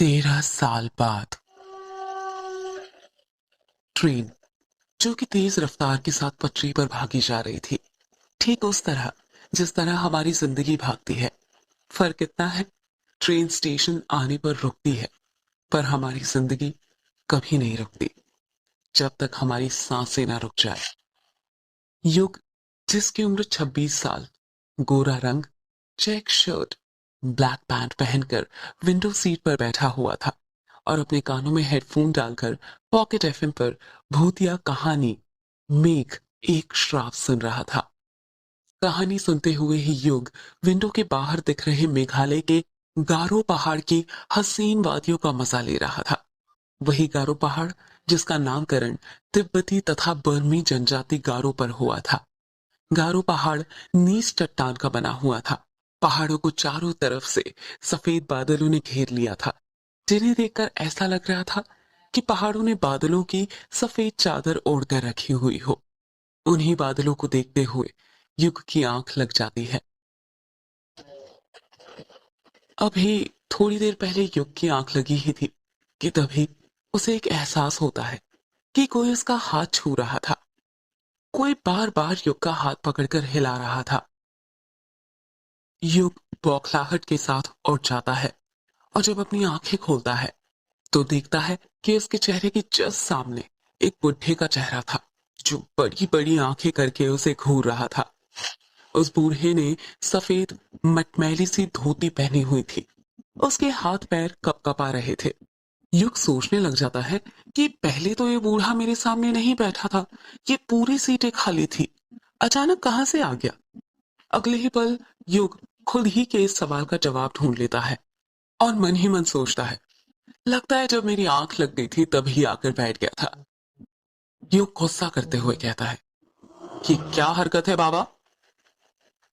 13 साल बाद ट्रेन जो कि तेज रफ्तार के साथ पटरी पर भागी जा रही थी, ठीक उस तरह जिस तरह हमारी जिंदगी भागती है। फर्क इतना है, ट्रेन स्टेशन आने पर रुकती है, पर हमारी जिंदगी कभी नहीं रुकती जब तक हमारी सांसें ना रुक जाए। युग जिसकी उम्र 26 साल, गोरा रंग, चेक शर्ट, ब्लैक पैंट पहनकर विंडो सीट पर बैठा हुआ था और अपने कानों में हेडफोन डालकर पॉकेट एफएम पर भूतिया कहानी मेघ एक श्राप सुन रहा था। कहानी सुनते हुए ही युग विंडो के बाहर दिख रहे मेघालय के गारो पहाड़ की हसीन वादियों का मजा ले रहा था। वही गारो पहाड़ जिसका नामकरण तिब्बती तथा बर्मी जनजाति गारो पर हुआ था। गारो पहाड़ नीच चट्टान का बना हुआ था। पहाड़ों को चारों तरफ से सफेद बादलों ने घेर लिया था, जिन्हें देखकर ऐसा लग रहा था कि पहाड़ों ने बादलों की सफेद चादर ओढ़कर रखी हुई हो। उन्हीं बादलों को देखते हुए युग की आंख लग जाती है। अभी थोड़ी देर पहले युग की आंख लगी ही थी कि तभी उसे एक एहसास होता है कि कोई उसका हाथ छू रहा था। कोई बार बार युग का हाथ पकड़कर हिला रहा था। युग बौखलाहट के साथ उठ जाता है और जब अपनी आंखें खोलता है तो देखता है कि उसके चेहरे के जस्ट सामने एक बुढ़े का चेहरा था, जो बड़ी बड़ी आंखें करके उसे घूर रहा था। उस बूढ़े ने सफेद मटमैली सी धोती पहनी हुई थी। उसके हाथ पैर कपकपा रहे थे। युग सोचने लग जाता है कि पहले तो ये बूढ़ा मेरे सामने नहीं बैठा था, ये पूरी सीटें खाली थी, अचानक कहां से आ गया। अगले ही पल युग खुद ही के इस सवाल का जवाब ढूंढ लेता है और मन ही मन सोचता है, लगता है जब मेरी आंख लग गई थी तभी आकर बैठ गया था। युग गुस्सा करते हुए कहता है कि क्या हरकत है बाबा।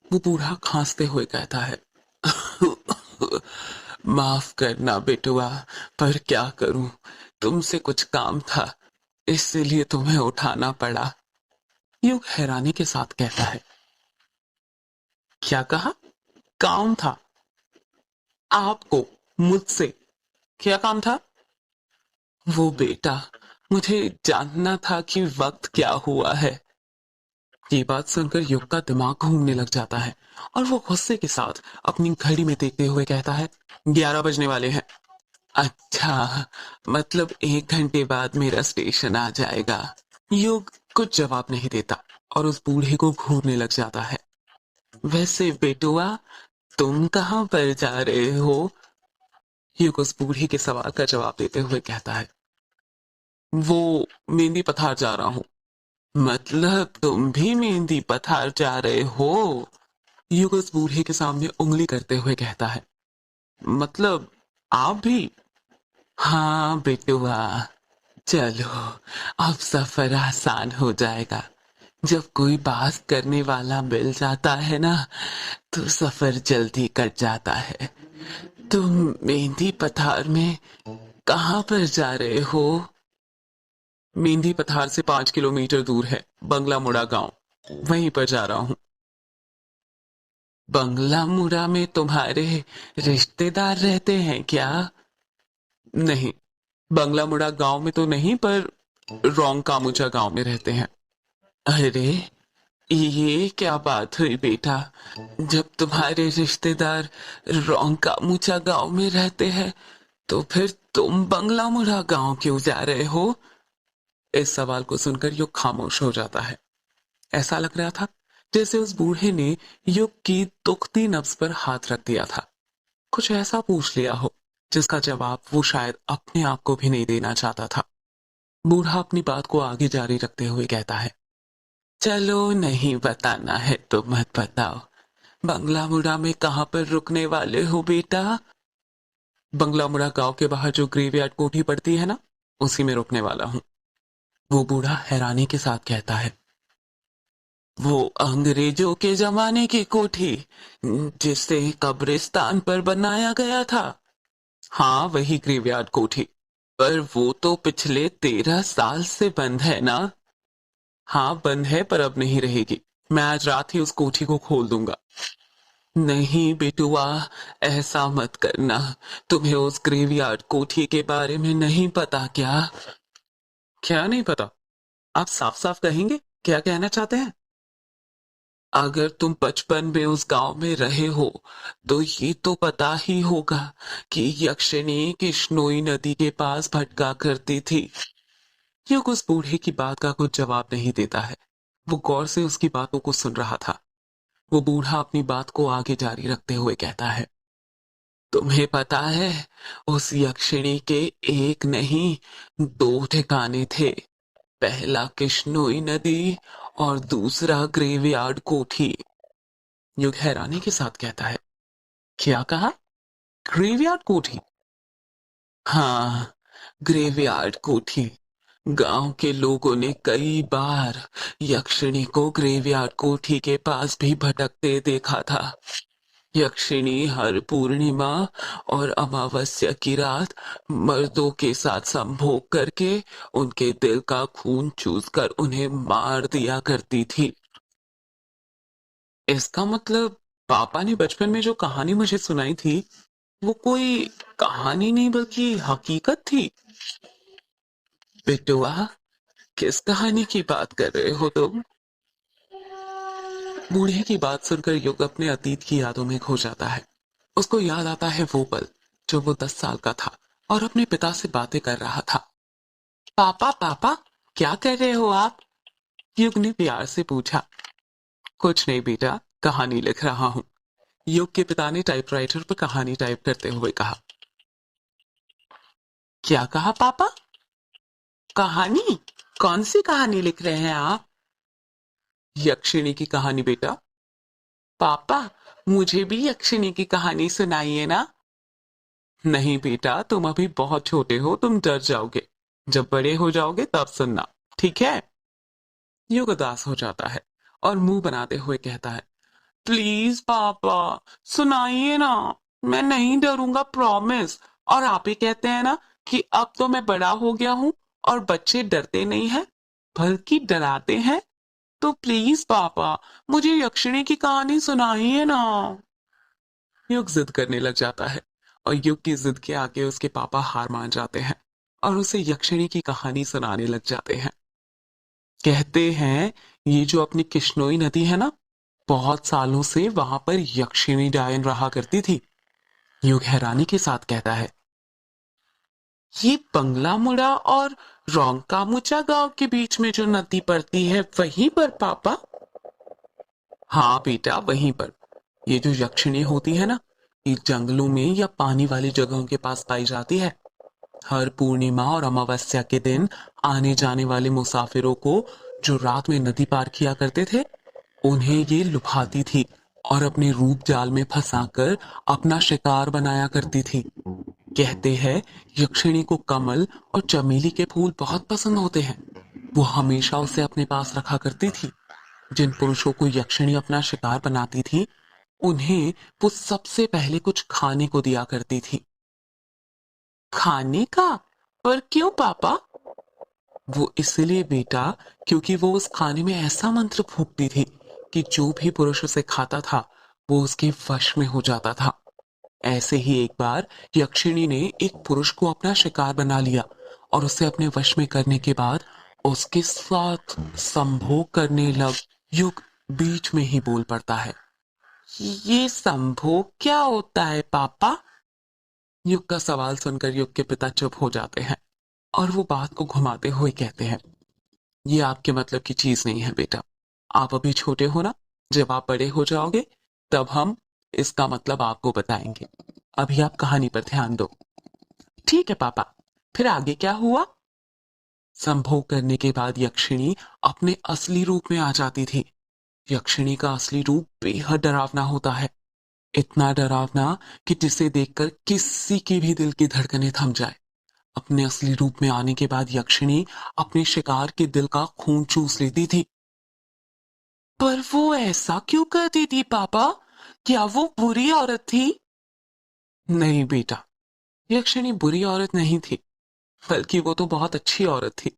वो बूढ़ा खांसते हुए कहता है, माफ करना बेटुआ, पर क्या करूं, तुमसे कुछ काम था, इसलिए तुम्हें उठाना पड़ा। युग हैरानी के साथ कहता है, क्या कहा? काम था? आपको मुझसे क्या काम था? वो बेटा, मुझे जानना था कि वक्त क्या हुआ है। ये बात सुनकर युग का दिमाग घूमने लग जाता है और वो गुस्से के साथ अपनी घड़ी में देखते हुए कहता है, 11 बजने वाले हैं। अच्छा, मतलब 1 घंटे बाद मेरा स्टेशन आ जाएगा। युग कुछ जवाब नहीं देता और उस बूढ़े को घूरने लग जाता है। वैसे बेटुआ, तुम कहाँ पर जा रहे हो? युग उस बूढ़े के सवाल का जवाब देते हुए कहता है, वो मेहंदी पथार जा रहा हूँ। मतलब तुम भी मेहंदी पथार जा रहे हो? युग उस बूढ़े के सामने उंगली करते हुए कहता है, मतलब आप भी? हाँ बेटुआ, चलो अब सफर आसान हो जाएगा। जब कोई बात करने वाला मिल जाता है ना, तो सफर जल्दी कट जाता है। तुम मेहंदी पथार में कहाँ पर जा रहे हो? मेहंदी पथार से 5 किलोमीटर दूर है बंगला मुड़ा गांव, वहीं पर जा रहा हूँ। बंगला मुड़ा में तुम्हारे रिश्तेदार रहते हैं क्या? नहीं, बंगला मुड़ा गांव में तो नहीं, पर रोंग कामुचा गांव में रहते हैं। अरे, ये क्या बात हुई बेटा? जब तुम्हारे रिश्तेदार रोंग कामुचा गांव में रहते हैं, तो फिर तुम बंगला मुड़ा गांव क्यों जा रहे हो? इस सवाल को सुनकर युग खामोश हो जाता है। ऐसा लग रहा था जैसे उस बूढ़े ने युग की दुखती नब्ज पर हाथ रख दिया था, कुछ ऐसा पूछ लिया हो जिसका जवाब वो शायद अपने आप को भी नहीं देना चाहता था। बूढ़ा अपनी बात को आगे जारी रखते हुए कहता है, चलो नहीं बताना है तो मत बताओ। बंगला मुड़ा में कहाँ पर रुकने वाले हो बेटा? बंगला मुड़ा गांव के बाहर जो ग्रेवयार्ड कोठी पड़ती है ना, उसी में रुकने वाला हूँ। वो बूढ़ा हैरानी के साथ कहता है, वो अंग्रेजों के जमाने की कोठी जिसे कब्रिस्तान पर बनाया गया था? हाँ, वही ग्रेवयार्ड कोठी। पर वो तो पिछले 13 साल से बंद है ना? हाँ बंद है, पर अब नहीं रहेगी। मैं आज रात ही उस कोठी को खोल दूंगा। नहीं बेटुआ, ऐसा मत करना। तुम्हें उस ग्रेवयार्ड कोठी के बारे में नहीं पता क्या? क्या नहीं पता? आप साफ साफ कहेंगे, क्या कहना चाहते हैं? अगर तुम बचपन में उस गांव में रहे हो तो ये तो पता ही होगा कि यक्षिणी कृष्णोई नदी के पास भटका करती थी। युग उस बूढ़े की बात का कुछ जवाब नहीं देता है। वो गौर से उसकी बातों को सुन रहा था। वो बूढ़ा अपनी बात को आगे जारी रखते हुए कहता है, तुम्हें पता है, उस यक्षिणी के एक नहीं, दो ठिकाने थे। पहला कृष्णोई नदी और दूसरा ग्रेवयार्ड कोठी। युग हैरानी के साथ कहता है, क्या कहा? ग्रेवयार्ड कोठी? हाँ, ग्रेवयार्ड कोठी। गांव के लोगों ने कई बार यक्षिणी को ग्रेवयार्ड कोठी के पास भी भटकते देखा था। यक्षिणी हर पूर्णिमा और अमावस्या की रात मर्दों के साथ संभोग करके उनके दिल का खून चूसकर उन्हें मार दिया करती थी। इसका मतलब पापा ने बचपन में जो कहानी मुझे सुनाई थी वो कोई कहानी नहीं बल्कि हकीकत थी। बेटुआ, किस कहानी की बात कर रहे हो तुम? बूढ़े की बात सुनकर युग अपने अतीत की यादों में खो जाता है। उसको याद आता है वो पल जब वो 10 साल का था और अपने पिता से बातें कर रहा था। पापा पापा, क्या कर रहे हो आप? युग ने प्यार से पूछा। कुछ नहीं बेटा, कहानी लिख रहा हूँ। युग के पिता ने टाइपराइटर पर कहानी टाइप करते हुए कहा। क्या कहा पापा? कहानी? कौन सी कहानी लिख रहे हैं आप? यक्षिणी की कहानी बेटा। पापा, मुझे भी यक्षिणी की कहानी सुनाइए ना। नहीं बेटा, तुम अभी बहुत छोटे हो, तुम डर जाओगे। जब बड़े हो जाओगे तब सुनना, ठीक है? युग उदास हो जाता है और मुंह बनाते हुए कहता है, प्लीज पापा, सुनाइए ना। मैं नहीं डरूंगा, प्रॉमिस। और आप ही कहते हैं ना कि अब तो मैं बड़ा हो गया हूं और बच्चे डरते नहीं हैं बल्कि डराते हैं। तो प्लीज पापा, मुझे यक्षिणी की कहानी सुनाइए ना। युग जिद करने लग जाता है और युग की जिद के आगे उसके पापा हार मान जाते हैं और उसे यक्षिणी की कहानी सुनाने लग जाते हैं। कहते हैं ये जो अपनी किश्नोई नदी है ना, बहुत सालों से वहां पर यक्षिणी डायन रहा करती थी। युग हैरानी के साथ कहता है, ये बंगला मुड़ा और रोंकामुचा गांव के बीच में जो नदी पड़ती है वहीं पर पापा? हाँ बेटा, वहीं पर। ये जो यक्षिणी होती है ना, ये जंगलों में या पानी वाली जगहों के पास पाई जाती है। हर पूर्णिमा और अमावस्या के दिन आने जाने वाले मुसाफिरों को जो रात में नदी पार किया करते थे, उन्हें ये लुभाती थी और अपने रूप जाल में फंसाकर अपना शिकार बनाया करती थी। कहते हैं यक्षिणी को कमल और चमेली के फूल बहुत पसंद होते हैं। वो हमेशा उसे अपने पास रखा करती थी। जिन पुरुषों को यक्षिणी अपना शिकार बनाती थी, उन्हें वो सबसे पहले कुछ खाने को दिया करती थी। खाने का? पर क्यों पापा? वो इसलिए बेटा, क्योंकि वो उस खाने में ऐसा मंत्र फूंकती थी कि जो भी पुरुष उसे खाता था वो उसके वश में हो जाता था। ऐसे ही एक बार यक्षिणी ने एक पुरुष को अपना शिकार बना लिया और उसे अपने वश में करने के बाद उसके साथ संभोग करने लग। युग बीच में ही बोल पड़ता है, ये संभोग क्या होता है पापा? युग का सवाल सुनकर युग के पिता चुप हो जाते हैं और वो बात को घुमाते हुए कहते हैं, ये आपके मतलब की चीज नहीं है बेटा। आप अभी छोटे हो ना, जब आप बड़े हो जाओगे तब हम इसका मतलब आपको बताएंगे। अभी आप कहानी पर ध्यान दो। ठीक है पापा, फिर आगे क्या हुआ? संभोग करने के बाद यक्षिणी अपने असली रूप में आ जाती थी। यक्षिणी का असली रूप बेहद डरावना होता है। इतना डरावना कि जिसे देखकर किसी की भी दिल की धड़कनें थम जाए। अपने असली रूप में आने के बाद यक्षिणी अपने शिकार के दिल का खून चूस लेती थी। पर वो ऐसा क्यों करती थी पापा? क्या वो बुरी औरत थी? नहीं बेटा, यक्षिणी बुरी औरत नहीं थी, बल्कि वो तो बहुत अच्छी औरत थी।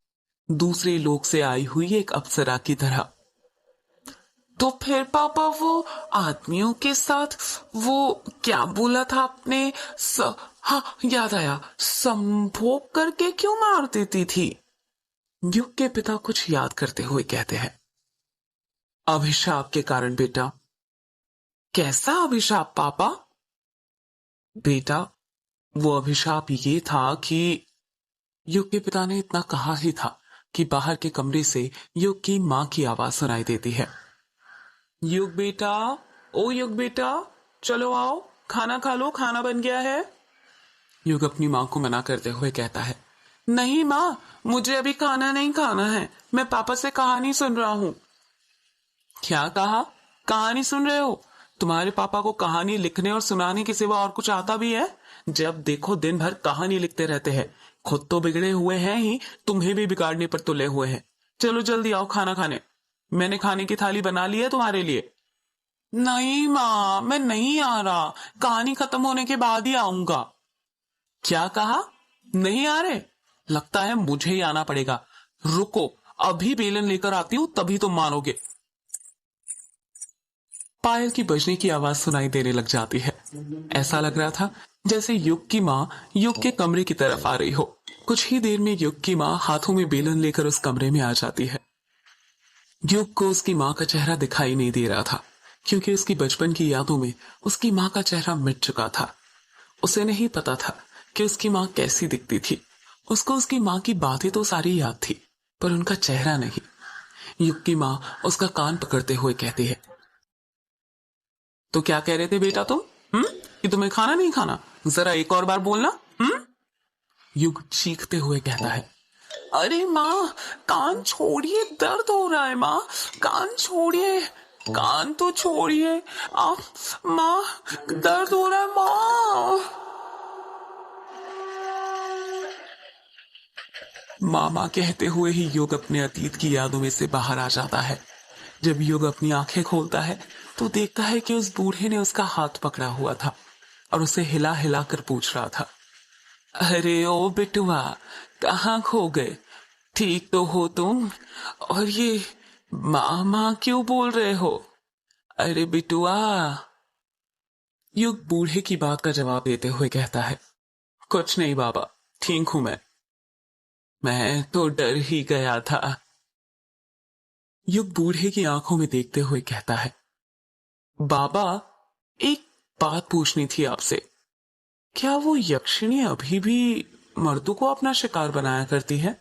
दूसरे लोक से आई हुई एक अप्सरा की तरह। तो फिर पापा वो आदमियों के साथ वो क्या बोला था आपने? हाँ, याद आया, संभोग करके क्यों मार देती थी? युग के पिता कुछ याद करते हुए कहते हैं, अभिशाप के कारण बेटा। कैसा अभिशाप पापा? बेटा, वो अभिशाप ये था कि युग के पिता ने इतना कहा ही था कि बाहर के कमरे से युग की मां की आवाज सुनाई देती है, युग बेटा, ओ युग बेटा, चलो आओ, खाना खा लो, खाना बन गया है। युग अपनी मां को मना करते हुए कहता है, नहीं मां, मुझे अभी खाना नहीं खाना है, मैं पापा से कहानी सुन रहा हूं। क्या कहा? कहानी सुन रहे हो? तुम्हारे पापा को कहानी लिखने और सुनाने के सिवा और कुछ आता भी है? जब देखो दिन भर कहानी लिखते रहते हैं। खुद तो बिगड़े हुए हैं ही, तुम्हें भी बिगाड़ने पर तुले हुए हैं। चलो जल्दी आओ खाना खाने, मैंने खाने की थाली बना ली है तुम्हारे लिए। नहीं माँ, मैं नहीं आ रहा, कहानी खत्म होने के बाद ही आऊंगा। क्या कहा? नहीं आ रहे? लगता है मुझे ही आना पड़ेगा। रुको, अभी बेलन लेकर आती हूँ, तभी तुम मानोगे। पायल की बजने की आवाज सुनाई देने लग जाती है। ऐसा लग रहा था जैसे युग की माँ युग के कमरे की तरफ आ रही हो। कुछ ही देर में युग की माँ हाथों में बेलन लेकर उस कमरे में आ जाती है। युग को उसकी माँ का चेहरा दिखाई नहीं दे रहा था, क्योंकि उसकी बचपन की यादों में उसकी माँ का चेहरा मिट चुका था। उसे नहीं पता था कि उसकी माँ कैसी दिखती थी। उसको उसकी माँ की बातें तो सारी याद थी, पर उनका चेहरा नहीं। युग की माँ उसका कान पकड़ते हुए कहती है, तो क्या कह रहे थे बेटा तुम? कि तुम्हें खाना नहीं खाना? जरा एक और बार बोलना। युग चीखते हुए कहता है, अरे माँ, कान छोड़िए, दर्द हो रहा है माँ, कान छोड़िए, कान तो छोड़िए। आ माँ, दर्द हो रहा है माँ। मामा कहते हुए ही युग अपने अतीत की यादों में से बाहर आ जाता है। जब युग अपनी आंखें खोलता है तो देखता है कि उस बूढ़े ने उसका हाथ पकड़ा हुआ था और उसे हिला हिला कर पूछ रहा था, अरे ओ बिटुआ, कहाँ खो गए? ठीक तो हो तुम? और ये मामा क्यों बोल रहे हो? अरे बिटुआ। युग बूढ़े की बात का जवाब देते हुए कहता है, कुछ नहीं बाबा, ठीक हूं मैं तो डर ही गया था। युग बूढ़े की आंखों में देखते हुए कहता है, बाबा, एक बात पूछनी थी आपसे। क्या वो यक्षिणी अभी भी मर्दों को अपना शिकार बनाया करती है?